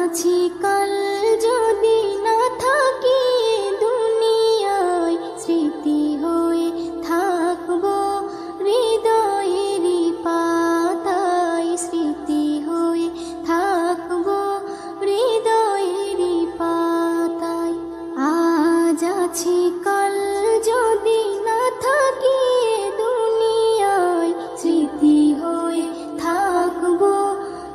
আছি কাল যদি না থাকি দুনিয়ায়, স্মৃতি হয়ে থাকবো হৃদয়েরই পাতায়, স্মৃতি হয়ে থাকবো হৃদয়েরই পাতায়। আজ আছি কাল যদি না থাকি দুনিয়ায়, স্মৃতি হয়ে থাকবো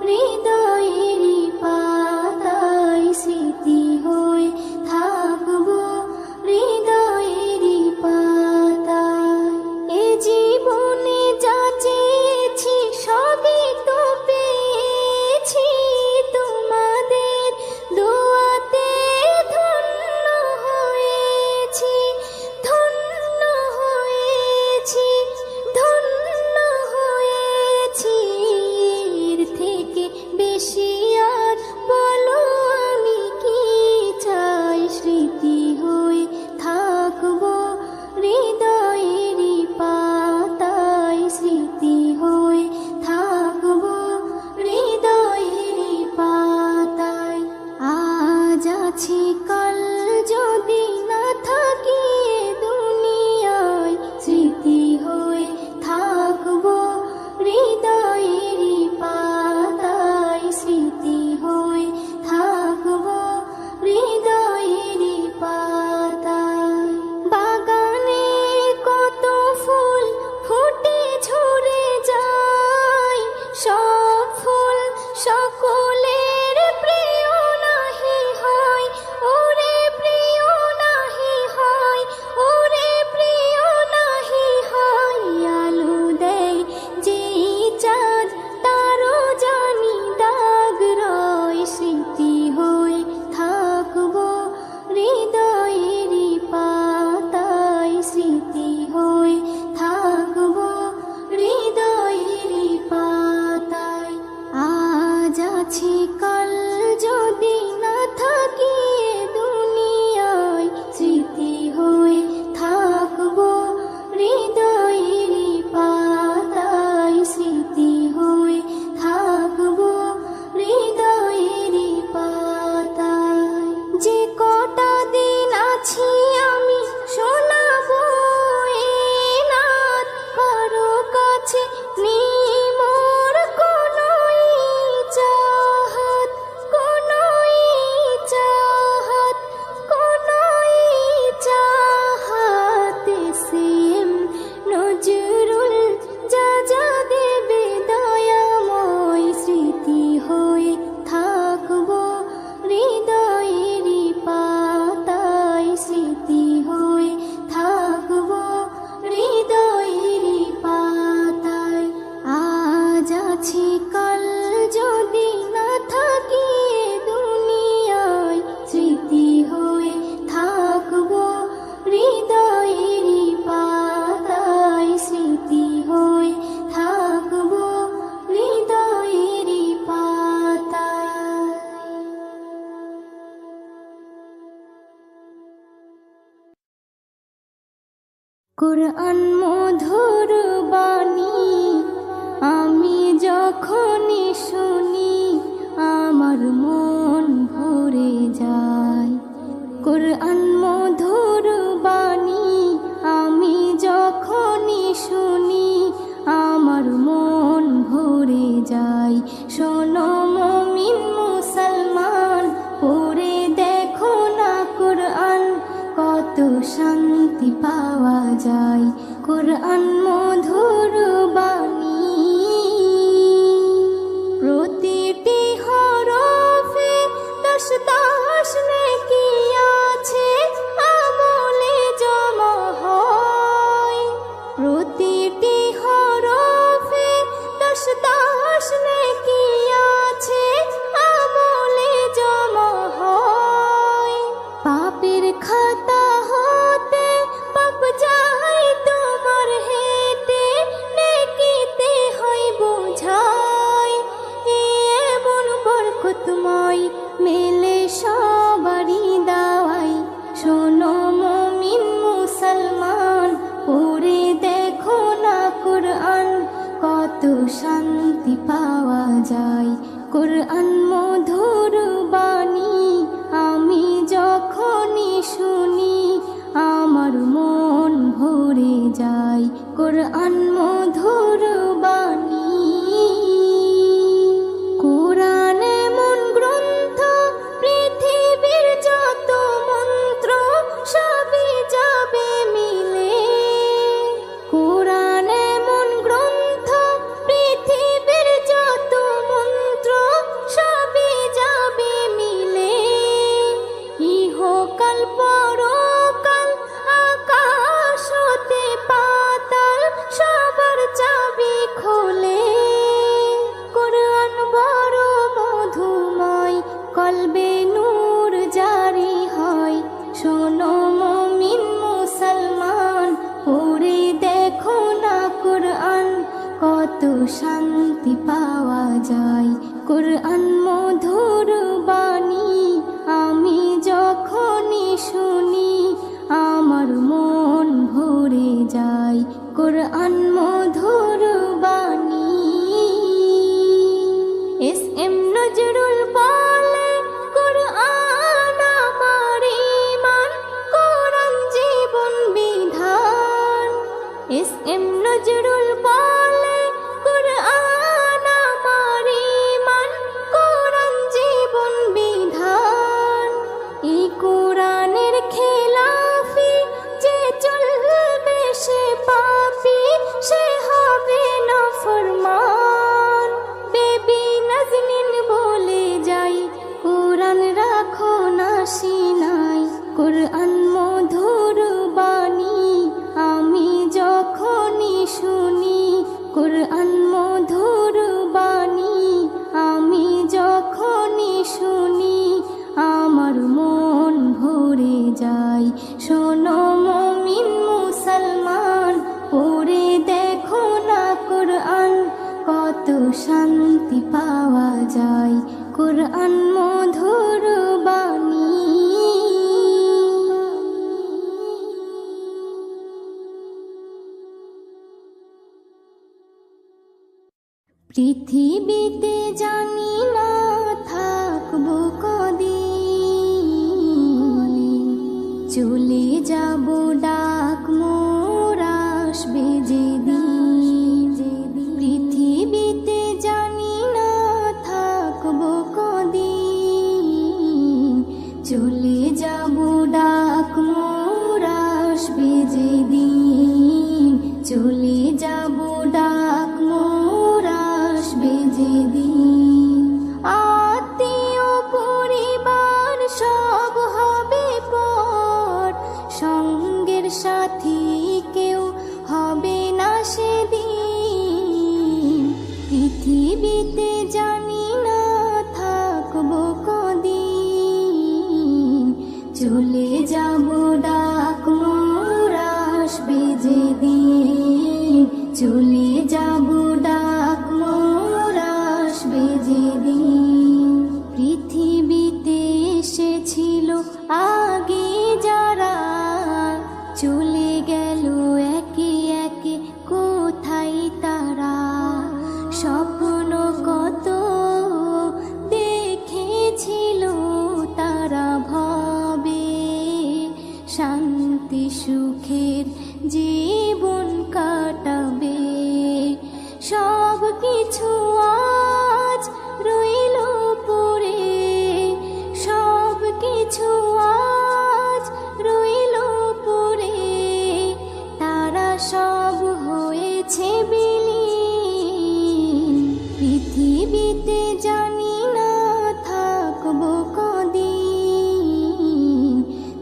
হৃদয়েরই পাতায়, স্মৃতি হয়ে থাকবো হৃদয়েরই পাতায়। এ জীবনে যা চেয়েছি সবই তো পেয়েছি, তোমাদের দোয়াতে ধন্য হয়েছি, ধন্য হয়েছি, ধন্য হয়েছি। এর থেকে বেশি আর বলো আমি কি চাই, স্মৃতি হয়ে থাকবো হৃদয়েরই পাতায়, স্মৃতি হয়ে থাকবো হৃদয়েরই পাতায়। আজ আছি কাল যদি না থাকি দুনিয়ায়, স্মৃতি হয়ে থাকবো হৃদয়েরই পাতায়, স্মৃতি হয়ে থাকবো হৃদয়েরই পাতায়। বাগানে কত ফুল ফুটে ঝরে যায়, সব ফুল সকলের প্রিয় নাহি হয়, ওরে প্রিয় নাহি হয়, ওরে প্রিয় নাহি হয়। আলো দেয় যে চাঁদ তারও জানি দাগ রয়, স্মৃতি হয়ে থাকবো হৃদয়েরই পাতায়, স্মৃতি হয়ে থাকবো হৃদয়েরই পাতায়। আজ আছি কাল যদি না থাকি দুনিয়ায়, স্মৃতি হয়ে থাকবো হৃদয়েরই পাতায়, স্মৃতি হয়ে থাকবো হৃদয়েরই পাতায়। যে কটা দিন আছি আমি শোনাবো এ নাত, কারো কাছে নেই মোর কোনো চাহত, কোনো চাহত, কোনো চাহত। সেম নজরুল যা যা দেবে দয়াময়, স্মৃতি হয়ে থাকবো হৃদয়েরই পাতায়, স্মৃতি হয়ে থাকবো হৃদয়েরই পাতায়। আজ আছি কাল যদি না থাকি দুনিয়ায়, স্মৃতি হয়ে থাকবো হৃদয়েরই পাতায়, স্মৃতি হয়ে থাকবো হৃদয়েরই পাতায়। কোরআন মধুর বাণী আমি যখনই শুনি, আমার মন ভরে যায়। কোরআন মধুর বাণী আমি যখনই শুনি, আমার মন ভরে যায়। শোনো মুমিন মুসলমান, পড়ে দেখো না কোরআন, কত শান্তি পাওয়া যায়। কোরআন মধুর বাণী প্রতিটি হরফে দশ দশ নেকি আছে, আমলে জমা হয়। প্রতিটি হরফে দশ দশ নেকি আছে, আমলে জমা হয়। পাপের খাতা হতে পাপ যায় তোমার হেঁটে, নেকিতে হয় বোঝাই। এমন বরকতময় মেলে সবারই দাওয়াই। শোনো মুমিন মুসলমান, পড়ে দেখো না কোরআন, কত শান্তি পাওয়া যায়। কোরআন মধুর বা কলবে নূর জারি হয়। শোনো মুমিন মুসলমান, পড়ে দেখো না কুরআন, কত শান্তি পাওয়া যায়। কুরআন মধুর বাণী, আমি যখনই শুনি আমার মন ভরে যায়। কুরআন মধুর বাণী। এস এম নজরুল বলে, কুরআন আমার ঈমান, কুরআন জীবন বিধান। এস এম নজরুল বলে, কুরআন আমার ঈমান, কুরআন জীবন বিধান। এই কুরআনের খেলাফি যে চলবে সে পাপী, সে হবে নাফরমান। বেবি নাজনীন বলে যাই, কুরআন রাখো না সিনায়। কুরআন মধুর বাণী, আমি যখনই শুনি কুরআন মধুর বাণী, আমি যখনই শুনি আমার মন ভরে যায়। শোনো মুমিন মুসলমান, পড়ে দেখো না কুরআন, কত শান্তি পাওয়া যায়। কুরআন মধুর বাণী। পৃথিবীতে জানি না থাকবো কদিন, চলে যাব ডাক মোর আসবে যেদিন। পৃথিবীতে জানি না থাকবো কদিন, চলে যাব ডাক মোর আসবে যেদিন। চলে যাব ডাক মোর আসবে যেদিন। আত্মীয় পরিবার সব হবে পর, সঙ্গের সাথী কেউ হবে না সেদিন। পৃথিবীতে জানি না থাকবো কদিন, চলে যাব ডাক মোর আসবে যেদিন। চলে যাব ডাক মোর আসবে যেদিন। পৃথিবীতে এসেছিল আগে যারা, চলে গেল একে একে কোথায় তারা। স্বপ্ন কত দেখেছিল তারা ভাবে, শান্তি সুখের জীবন কাটাবে। সব কিছু আজ রইল পড়ে, সব কিছু আজ রইল পড়ে। তারা সব হয়েছে বিলীন। পৃথিবীতে জানি না থাকবো কদিন,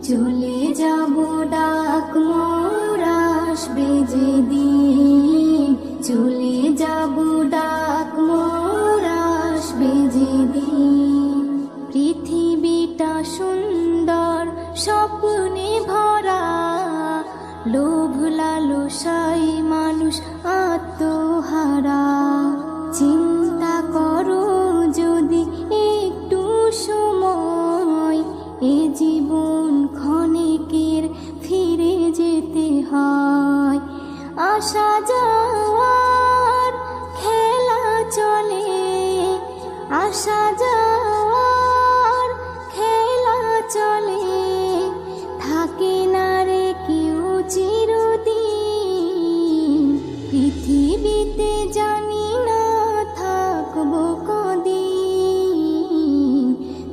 চলে যাব ডাক মোর আসবে যেদিন। চলে যাব ডাক মোর আসবে যেদিন। পৃথিবীটা সুন্দর স্বপ্নে ভরা, লোভ লালসায় মানুষ আত্মহারা। চিন্তা করো যদি একটু সময়, এ জীবন ক্ষণিকের ফিরে যেতে হয়। আসা যাওয়ার খেলা চলে, আসা যাওয়ার খেলা চলে। থাকে না রে কেউ চিরদিন। পৃথিবীতে জানি না থাকবো কদিন,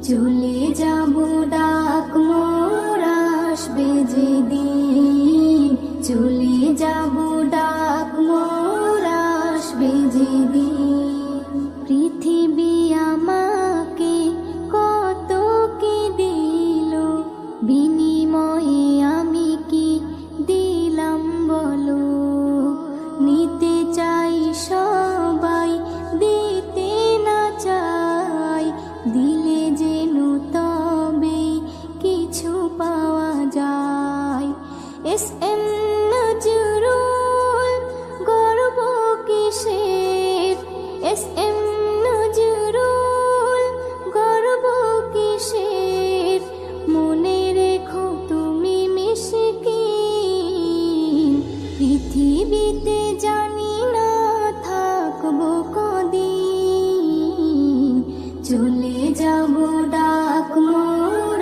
চলে যাব ডাক মোর আসবে যেদিন। চলে যাব ডাক মোর আসবে যেদিন। পৃথিবী আমাকে কত কি দিল, বিনিময়ে আমি কি দিলাম বলো। নিতে চাই সবাই, দিতে না চাই, দিলে যেন চলে যাব ডাক মোর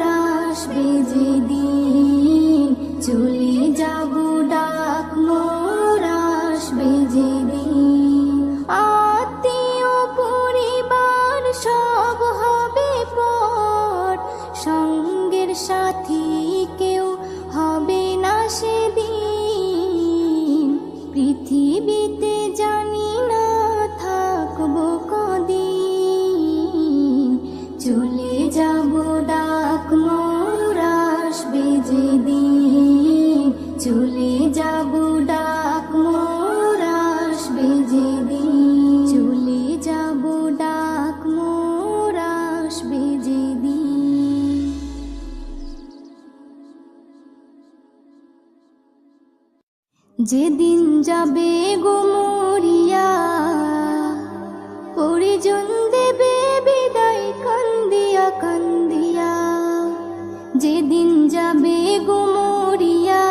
আসবে যেদিন, চলে যাব ডাক মোর আসবে যেদিন। আত্মীয় পরিবার সব হবে পর, সঙ্গের সাথী কেউ হবে না সেদিন। পৃথিবীতে জানি না থাকবো কদিন, চলে যাব ডাক মোর আসবে যেদিন, চলে যাব ডাক মোর আসবে যেদিন, চলে যাব ডাক মোর আসবে যেদিন। যেদিন যাবে গো মরিয়া, পরিজন দেবে বিদায় কান্দিয়া কান্দিয়া। যেদিন যাবে গো মরিয়া,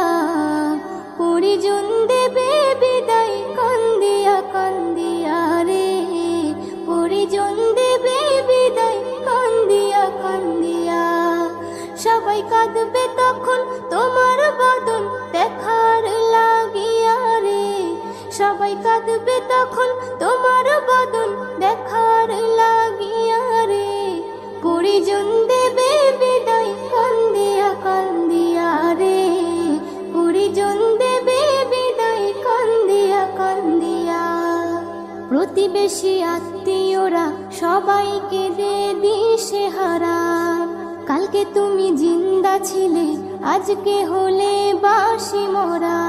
পরিজন দেবে বিদায় কান্দিয়া কান্দিয়া রে, পরিজন দেবে বিদায় কান্দিয়া কান্দিয়া। সবাই কাঁদবে তখন তোমার বদন দেখার লাগিয়া রে, সবাই কাঁদবে তখন তোমার বদন দেখার লাগিয়া রে। পরিজন দেবে বিদায় কান্দিয়া কান্দিয়া রে, পরিজন দেবে বিদায় কান্দিয়া কান্দিয়া। প্রতিবেশী আত্মীয়রা সবাইকে দে দিশেহারা, কালকে তুমি জিন্দা ছিলে আজকে হলে বাসি মরা।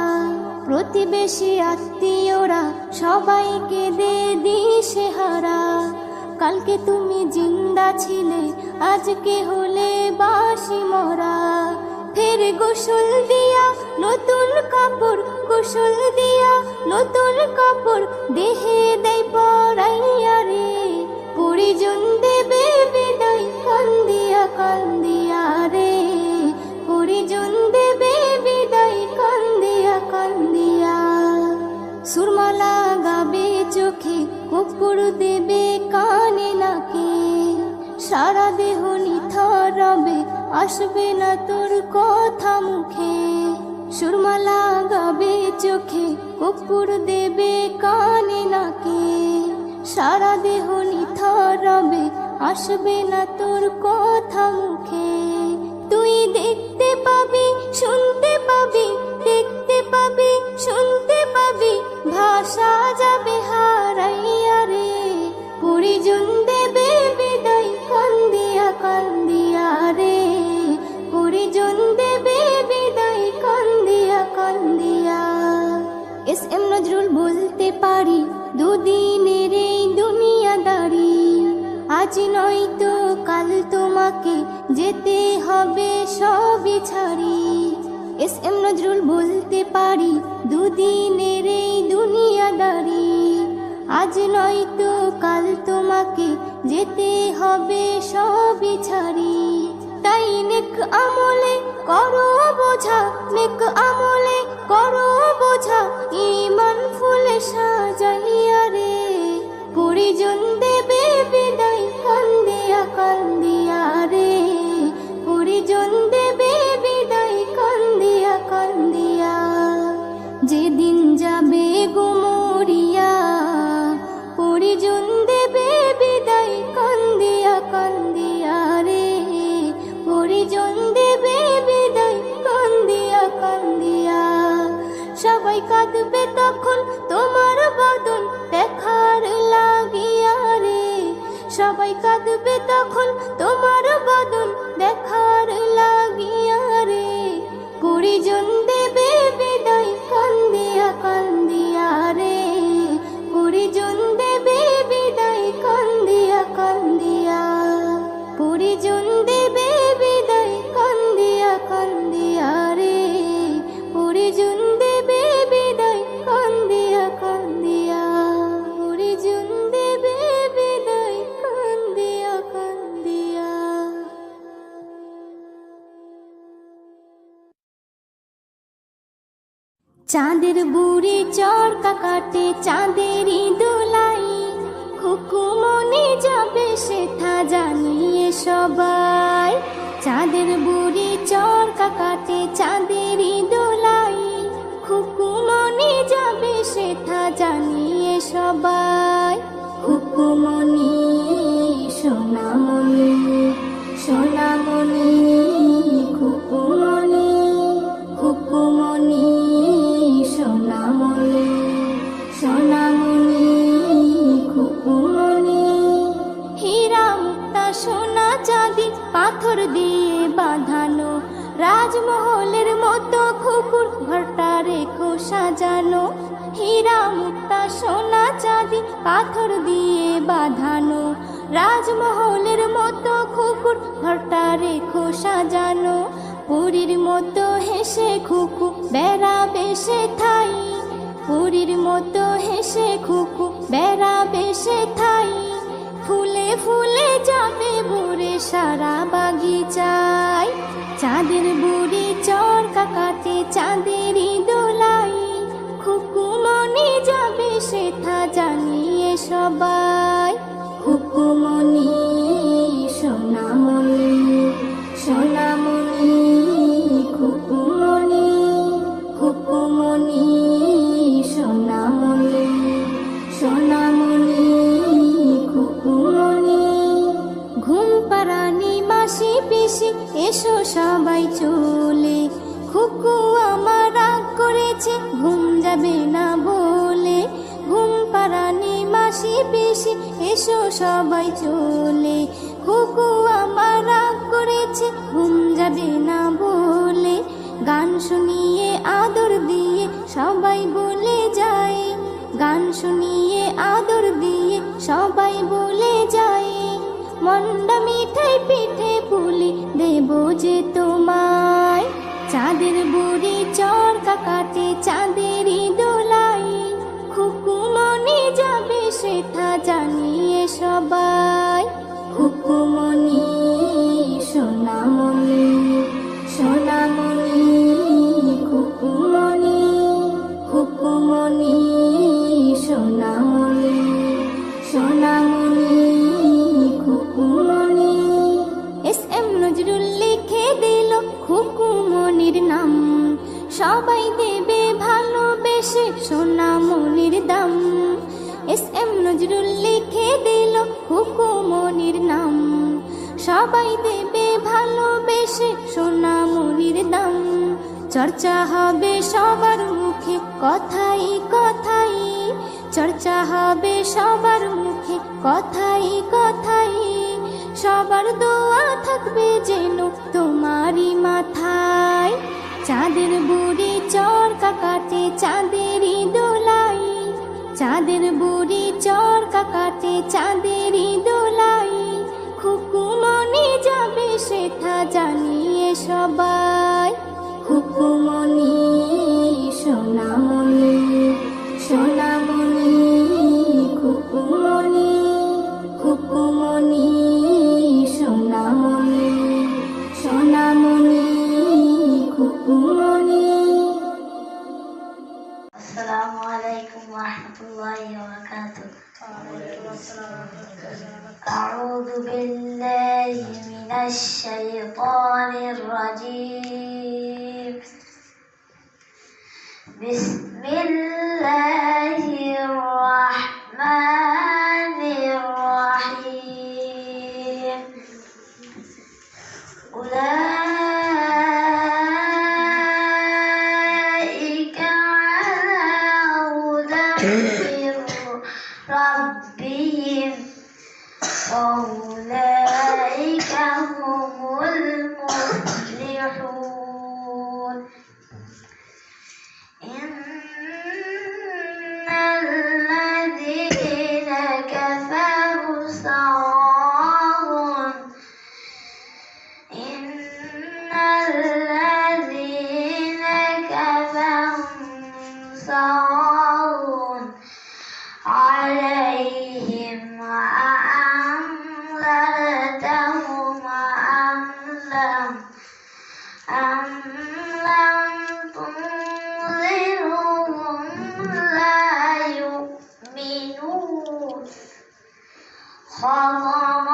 প্রতিবেশী আত্মীয়রা সবাইকে দে দিশেহারা, কালকে তুমি জিন্দা ছিলে আজকে হলে বাসি মরা। ফের গোসল দিয়া নতুন কাপড়, গোসল দিয়া নতুন কাপড় দেহে দেয় পরাইয়া রে। পরিজন দেবে বিদায় কান্দিয়া কান্দিয়া রে, পরিজন দেবে বিদায় কান্দিয়া কান্দিয়া। সুরমা লাগাবে চোখে, কর্পূর দেবে কানে নাকে, সারা দেহ নিথর রবে আসবে না তোর কথা মুখে। সুরমা লাগাবে চোখে, কর্পূর দেবে কানে নাকে, সারা দেহ নিথর রবে আসবে না তোর কথা মুখে। তুই দেখতে পাবি শুনতে পাবি, দেখতে পাবি শুনতে পাবি, ভাষা যাবে হারাইয়া রে। পরিজন দেবে বিদায় কান্দিয়া কান্দিয়া রে, পরিজন দেবে বিদায় কান্দিয়া কান্দিয়া। এস এম নজরুল বলতে পারি দুদিনের এই দুনিয়াদারি, আজ নয়তো কাল তোমাকে যেতে হবে সবই ছাড়ি। এস এম নজরুল বলতে পারি দুদিনের এই দুনিয়াদারি, আজ নয়তো কাল তোমাকে যেতে হবে সবই ছাড়ি। তাই নেক আমলে করো বোঝা, নেক আমলে করো বোঝা, ঈমান ফুলে সাজাইয়া রে। পরিজন দেবে বিদায় কান্দিয়া কান্দিয়া রে, পরিজন দেবে বিদায় কান্দিয়া কান্দিয়া। যেদিন যাবে গো মরিয়া, পরিজন দেবে বিদায় কান্দিয়া কান্দিয়া রে, পরিজন দেবে বিদায় কান্দিয়া কান্দিয়া। সবাই কাঁদবে তখন তোমার বদন দেখার লাগিয়া রে, সবাই কাঁদবে তখন তোমার বদন দেখার লাগিয়া রে। পরিজন দেবে বিদায় কান্দিয়া কান্দিয়া রে, পরিজন দেবে বিদায় কান্দিয়া কান্দিয়া, পরিজন দেবে বিদায় কান্দিয়া কান্দিয়া রে, পরিজন দেবে বিদায় কান্দিয়া কান্দিয়া, পরিজন দেবে বিদায় কান্দিয়া কান্দিয়া। চাঁদের বুড়ি চরকা কাটে চাঁদেরই দোলাই, খুকুমনি যাবে সেথা জানিয়ে সবাই। চাঁদের বুড়ি চরকা কাটে চাঁদেরই দোলাই, খুকুমনি যাবে সেথা জানিয়ে সবাই। খুকুমনি সোনামণি সোনামণি, খুকুমনি খুকুমনি সোনামণি সোনামণি, খুকুমনি। হীরা মুক্তা সোনা চাঁদি পাথর দিয়ে বাঁধানো, রাজমহলের মতো খুকুর ঘরটা রেখো সাজানো। হীরা মুক্তা সোনা চাঁদি পাথর দিয়ে বাঁধানো, রাজমহলের মতো খুকুর ঘরটা রেখো সাজানো। পুরীর মতো হেসে খুকু বেড়াবে সেথাই, পুরীর মতো হেসে খুকু বেড়াবে সেথাই। ফুলে ফুলে যাবে ভরে সারা বাগিচায়, চাঁদের বুড়ি চরকা কাটে চাঁদেরই দোলাই, খুকুমনি যাবে সেথা জানিয়ে সবাই। খুকুমনি সোনামণি সোনামণি, খুকুমনি খুকুমনি সোনামণি সোনামণি, খুকুমনি। ঘুম পাড়ানি মাসি পিসি এসো সবাই চলে, খুকু আমার রাগ করেছে ঘুম যাবে না বলে। ঘুম পাড়ানি মাসি পিসি এসো সবাই চলে, খুকু আমার রাগ করেছে ঘুম যাবে না বলে। গান শুনিয়ে আদর দিয়ে সবাই বলে যায়, গান শুনিয়ে আদর দিয়ে সবাই বলে যায়। মন্ডা মিঠাই পিঠে পুলি দেব যে তোমায়, চাঁদের বুড়ি চরকা কাটে চাঁদেরই দোলাই, খুকুমনি যাবে সেথা জানিয়ে সবাই। খুকুমনি সোনামণি সোনামণি, খুকুমনি খুকুমনি সোনামণি সোনামণি, খুকুমনি। এস.এম. নজরুল লিখে দিল খুকুমনির নাম, সবাই দেবে ভালোবেসে সোনামণির দাম। এস.এম. নজরুল লিখে দিল খুকুমনির নাম, সবাই দেবে ভালোবেসে সোনামণির দাম। চর্চা হবে সবার মুখে কথাই কথাই, চর্চা হবে সবার মুখে কথাই কথাই। সবার দোয়া থাকবে যেন তোমারই মাথায়, চাঁদের বুড়ি চরকা কাটে চাঁদেরই দোলাই, চাঁদের বুড়ি চরকা কাটে চাঁদেরই দোলাই, খুকুমনি যাবে সেথা জানিয়ে সবাই। খুকুমনি সোনামণি সোনামণি, খুকুমনি খুকুমনি সোনামণি সোনামণি, খুকুমনি। আসসালামু আলাইকুম ওয়া রাহমাতুল্লাহি ওয়া বারাকাতুহু। আউযু বিল্লাহি মিনাশ শাইতানির রাজীম। বিসমিল্লাহির রাহমানির রাহিম। উলাইকা আলা হুদাম মির রাব্বিহিম ওয়া উলাইকা হুমুল মুফলিহুন। ইন্নাল্লাযীনা কাফারু সাওয়াউন ইন্নাল্লাযীনা কাফারু সাওয়াউন আলাইহিম আ'আনذرتهم أم لم تنذرهم لا يؤمنون. ختم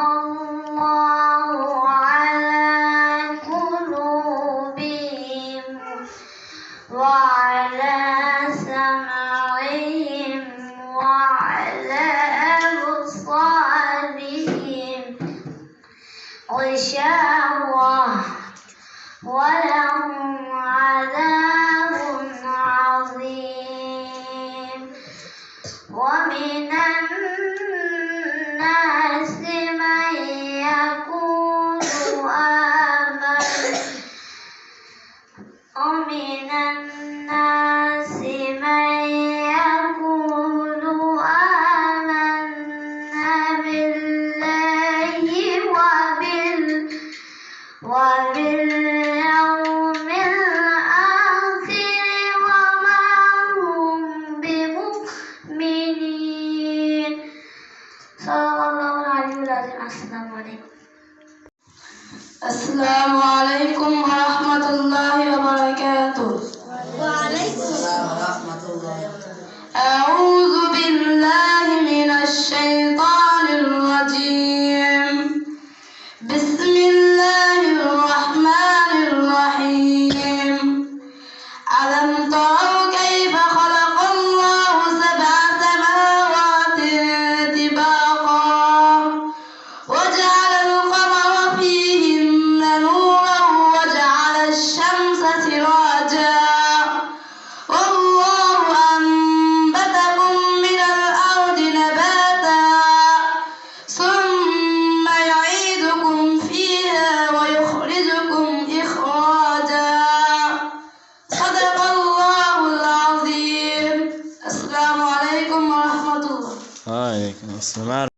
غشاوة ولهم عذاب عظيم ومن الناس من يقول آمنا بالله وباليوم الآخر وما هم بمؤمنين. صدق الله العلي العظيم. السلام عليكم. السلام عليكم ورحمة الله وبركاته. وعليكم السلام ورحمة الله. أعوذ بالله من الشيطان الرجيم. بسم الله الرحمن الرحيم. ألم تروا كيف خلق الله سبع سماوات طباقا وجعل القمر فيهن نورا وجعل الشمس سراجا والله أنبتكم من الأرض نباتا ثم يعيدكم فيها ويخرجكم إخراجا. صدق الله العظيم. السلام عليكم ورحمة الله. وعليكم السلام.